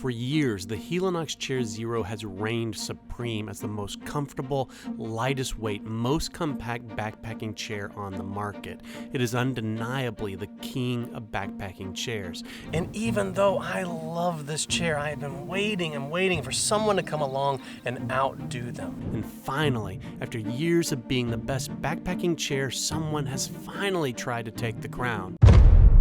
For years, the Helinox Chair Zero has reigned supreme as the most comfortable, lightest weight, most compact backpacking chair on the market. It is undeniably the king of backpacking chairs. And even though I love this chair, I have been waiting and waiting for someone to come along and outdo them. And finally, after years of being the best backpacking chair, someone has finally tried to take the crown.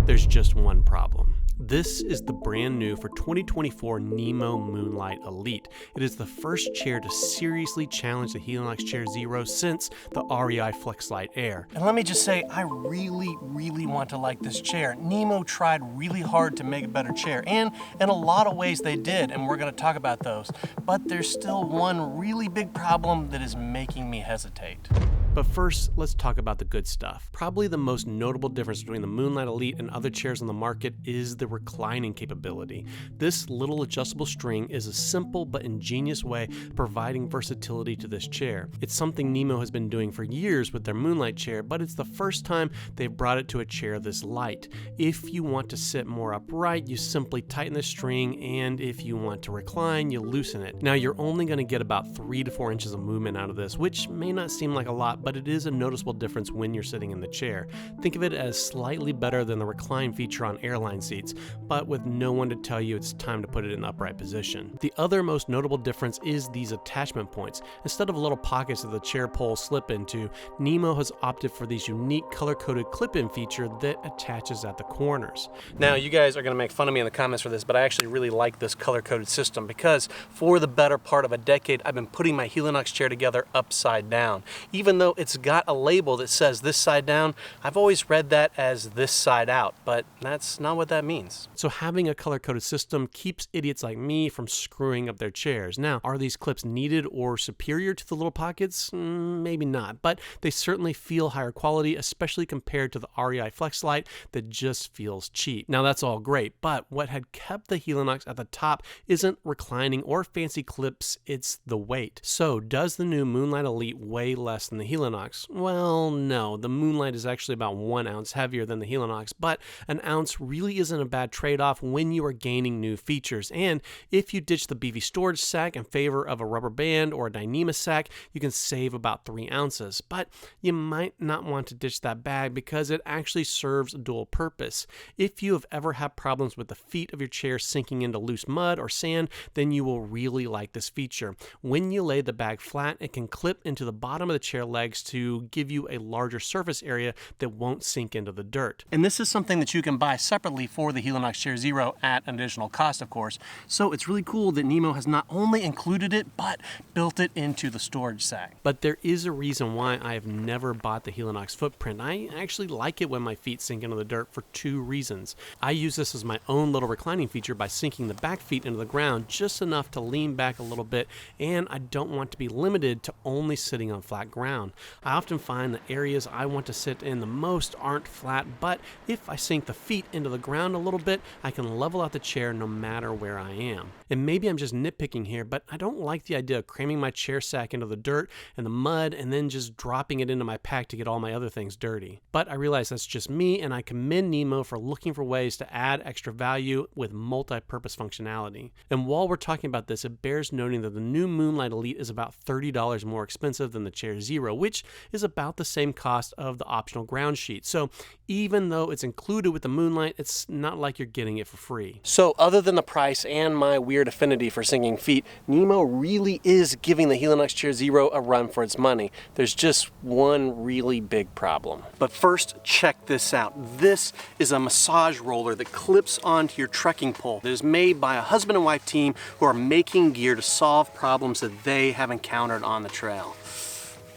There's just one problem. This is the brand new for 2024 Nemo Moonlight Elite. It is the first chair to seriously challenge the Helinox Chair Zero since the REI FlexLite Air. And let me just say, I really want to like this chair. Nemo tried really hard to make a better chair, and in a lot of ways they did, and we're going to talk about those. But there's still one really big problem that is making me hesitate. But first, let's talk about the good stuff. Probably the most notable difference between the Moonlight Elite and other chairs on the market is the reclining capability. This little adjustable string is a simple but ingenious way of providing versatility to this chair. It's something Nemo has been doing for years with their Moonlight chair, but it's the first time they've brought it to a chair this light. If you want to sit more upright, you simply tighten the string, and if you want to recline, you loosen it. Now, you're only going to get about 3 to 4 inches of movement out of this, which may not seem like a lot, but it is a noticeable difference when you're sitting in the chair. Think of it as slightly better than the recline feature on airline seats, but with no one to tell you it's time to put it in the upright position. The other most notable difference is these attachment points. Instead of little pockets that the chair poles slip into, Nemo has opted for these unique color-coded clip-in feature that attaches at the corners. Now, you guys are going to make fun of me in the comments for this, but I actually really like this color-coded system because for the better part of a decade, I've been putting my Helinox chair together upside down. Even though it's got a label that says this side down, I've always read that as this side out, but that's not what that means. So having a color-coded system keeps idiots like me from screwing up their chairs. Now, are these clips needed or superior to the little pockets? Maybe not, but they certainly feel higher quality, especially compared to the REI FlexLite that just feels cheap. Now, that's all great, but what had kept the Helinox at the top isn't reclining or fancy clips, it's the weight. So does the new Moonlight Elite weigh less than the Helinox? Well, no. The Moonlight is actually about 1 ounce heavier than the Helinox, but an ounce really isn't a bad trade-off when you are gaining new features. And if you ditch the beefy storage sack in favor of a rubber band or a Dyneema sack, you can save about 3 ounces. But you might not want to ditch that bag because it actually serves a dual purpose. If you have ever had problems with the feet of your chair sinking into loose mud or sand, then you will really like this feature. When you lay the bag flat, it can clip into the bottom of the chair legs to give you a larger surface area that won't sink into the dirt. And this is something that you can buy separately for the Helinox Chair Zero at an additional cost, of course. So it's really cool that Nemo has not only included it, but built it into the storage sack. But there is a reason why I have never bought the Helinox footprint. I actually like it when my feet sink into the dirt for 2 reasons. I use this as my own little reclining feature by sinking the back feet into the ground just enough to lean back a little bit, and I don't want to be limited to only sitting on flat ground. I often find the areas I want to sit in the most aren't flat, but if I sink the feet into the ground a little bit, I can level out the chair no matter where I am. And maybe I'm just nitpicking here, but I don't like the idea of cramming my chair sack into the dirt and the mud and then just dropping it into my pack to get all my other things dirty. But I realize that's just me, and I commend Nemo for looking for ways to add extra value with multi-purpose functionality. And while we're talking about this, it bears noting that the new Moonlight Elite is about $30 more expensive than the Chair Zero, which is about the same cost of the optional ground sheet. So even though it's included with the Moonlight, it's not like you're getting it for free. So other than the price and my weird affinity for sinking feet, Nemo really is giving the Helinox Chair Zero a run for its money. There's just one really big problem. But first, check this out. This is a massage roller that clips onto your trekking pole that is made by a husband and wife team who are making gear to solve problems that they have encountered on the trail.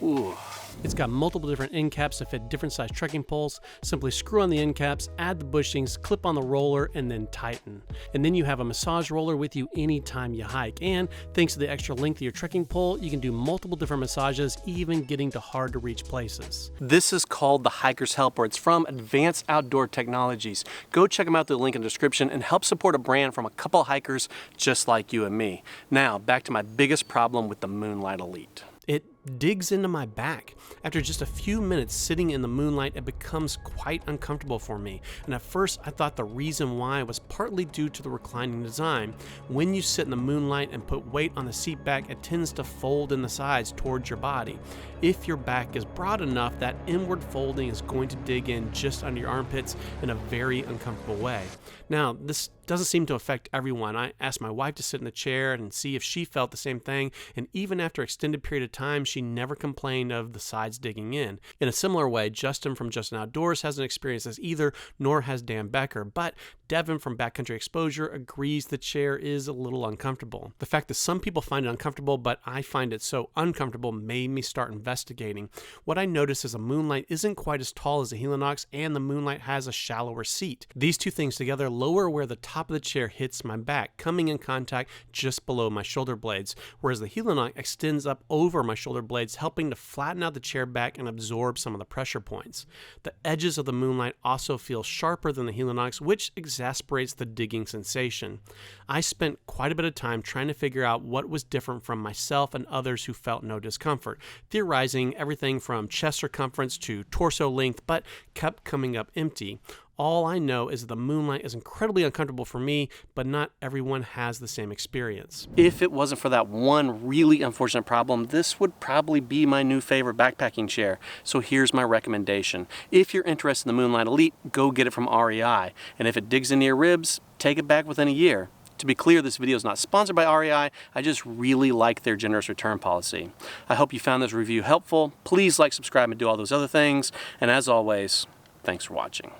Ooh. It's got multiple different end caps to fit different size trekking poles. Simply screw on the end caps, add the bushings, clip on the roller, and then tighten. And then you have a massage roller with you anytime you hike. And thanks to the extra length of your trekking pole, you can do multiple different massages, even getting to hard to reach places. This is called the Hiker's Helper. It's from Advanced Outdoor Technologies. Go check them out through the link in the description and help support a brand from a couple hikers just like you and me. Now, back to my biggest problem with the Moonlight Elite. It digs into my back. After just a few minutes sitting in the moonlight, it becomes quite uncomfortable for me. And at first, I thought the reason why was partly due to the reclining design. When you sit in the moonlight and put weight on the seat back, it tends to fold in the sides towards your body. If your back is broad enough, that inward folding is going to dig in just under your armpits in a very uncomfortable way. Now, this doesn't seem to affect everyone. I asked my wife to sit in the chair and see if she felt the same thing, and even after an extended period of time, she never complained of the sides digging in. In a similar way, Justin from Justin Outdoors hasn't experienced this either, nor has Dan Becker, but Devin from Backcountry Exposure agrees the chair is a little uncomfortable. The fact that some people find it uncomfortable, but I find it so uncomfortable, made me start investigating. What I noticed is the Moonlight isn't quite as tall as the Helinox, and the Moonlight has a shallower seat. These two things together lower where the top of the chair hits my back, coming in contact just below my shoulder blades, whereas the Helinox extends up over my shoulder blades, helping to flatten out the chair back and absorb some of the pressure points. The edges of the Moonlight also feel sharper than the Helinox, which exasperates the digging sensation. I spent quite a bit of time trying to figure out what was different from myself and others who felt no discomfort, theorizing everything from chest circumference to torso length, but kept coming up empty. All I know is that the Moonlight is incredibly uncomfortable for me, but not everyone has the same experience. If it wasn't for that one really unfortunate problem, this would probably be my new favorite backpacking chair. So here's my recommendation. If you're interested in the Moonlight Elite, go get it from REI. And if it digs into your ribs, take it back within a year. To be clear, this video is not sponsored by REI. I just really like their generous return policy. I hope you found this review helpful. Please like, subscribe, and do all those other things. And as always, thanks for watching.